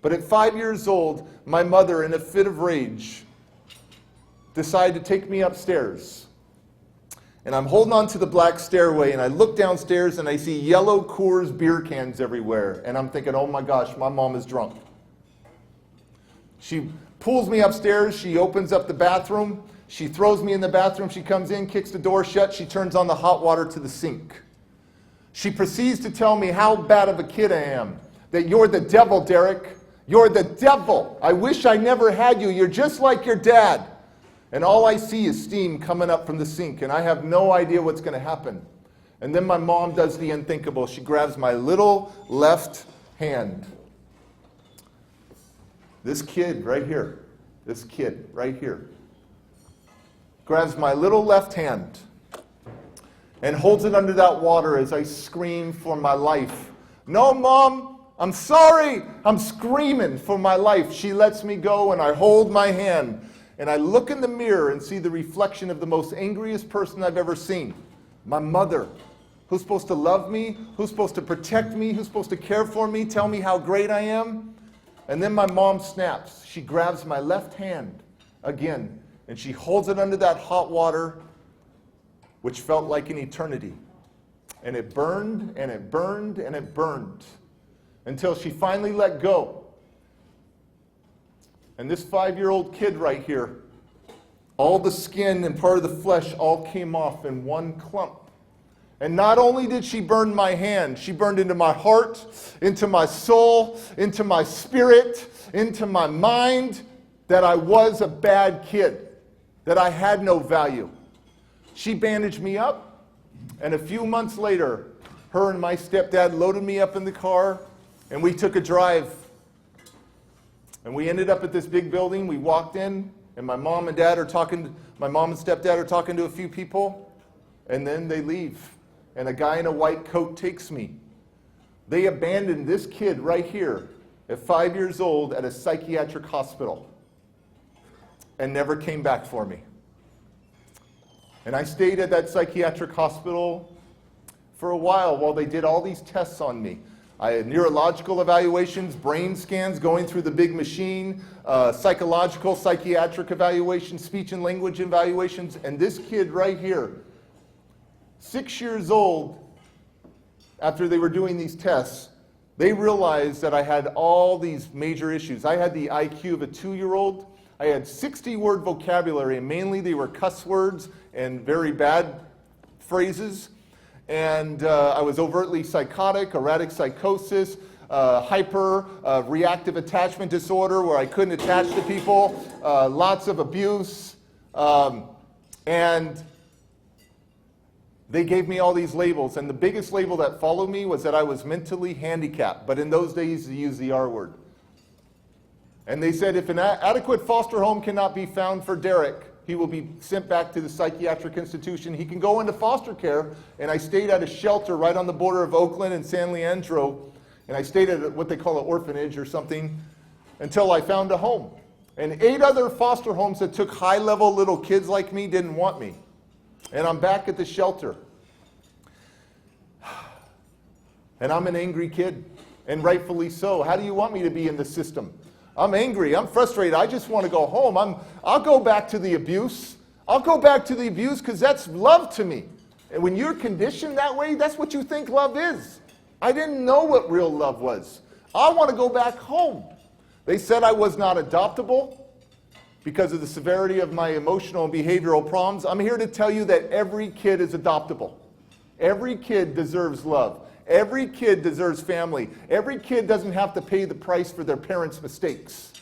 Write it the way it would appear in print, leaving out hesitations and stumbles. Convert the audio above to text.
But at 5 years old, my mother, in a fit of rage, decided to take me upstairs. And I'm holding on to the black stairway, and I look downstairs, and I see yellow Coors beer cans everywhere. And I'm thinking, oh my gosh, my mom is drunk. She pulls me upstairs. She opens up the bathroom. She throws me in the bathroom. She comes in, kicks the door shut. She turns on the hot water to the sink. She proceeds to tell me how bad of a kid I am. That you're the devil, Derek. You're the devil. I wish I never had you. You're just like your dad. And all I see is steam coming up from the sink, and I have no idea what's going to happen. And then my mom does the unthinkable. She grabs my little left hand. This kid right here, grabs my little left hand and holds it under that water as I scream for my life. No, Mom, I'm sorry. I'm screaming for my life. She lets me go, and I hold my hand. And I look in the mirror and see the reflection of the most angriest person I've ever seen. My mother, who's supposed to love me, who's supposed to protect me, who's supposed to care for me, tell me how great I am. And then my mom snaps. She grabs my left hand again, and she holds it under that hot water, which felt like an eternity. And it burned, and it burned, and it burned, until she finally let go. And this 5-year-old kid right here, all the skin and part of the flesh all came off in one clump. And not only did she burn my hand, she burned into my heart, into my soul, into my spirit, into my mind, that I was a bad kid, that I had no value. She bandaged me up, and a few months later, her and my stepdad loaded me up in the car, and we took a drive. And we ended up at this big building. We walked in, and my mom and stepdad are talking to a few people, and then they leave. And a guy in a white coat takes me. They abandoned this kid right here at 5 years old at a psychiatric hospital and never came back for me. And I stayed at that psychiatric hospital for a while they did all these tests on me. I had neurological evaluations, brain scans going through the big machine, psychological, psychiatric evaluations, speech and language evaluations. And this kid right here, 6 years old, after they were doing these tests, they realized that I had all these major issues. I had the IQ of a 2-year-old. I had 60-word vocabulary, and mainly they were cuss words and very bad phrases. And I was overtly psychotic, erratic psychosis, reactive attachment disorder where I couldn't attach to people, lots of abuse. And they gave me all these labels. And the biggest label that followed me was that I was mentally handicapped. But in those days, they used the R word. And they said if an adequate foster home cannot be found for Derek, he will be sent back to the psychiatric institution. He can go into foster care. And I stayed at a shelter right on the border of Oakland and San Leandro. And I stayed at what they call an orphanage or something until I found a home. And 8 other foster homes that took high-level little kids like me didn't want me. And I'm back at the shelter. And I'm an angry kid, and rightfully so. How do you want me to be in the system? I'm angry. I'm frustrated. I just want to go home. I'll go back to the abuse. I'll go back to the abuse because that's love to me. And when you're conditioned that way, that's what you think love is. I didn't know what real love was. I want to go back home. They said I was not adoptable because of the severity of my emotional and behavioral problems. I'm here to tell you that every kid is adoptable. Every kid deserves love. Every kid deserves family. Every kid doesn't have to pay the price for their parents' mistakes.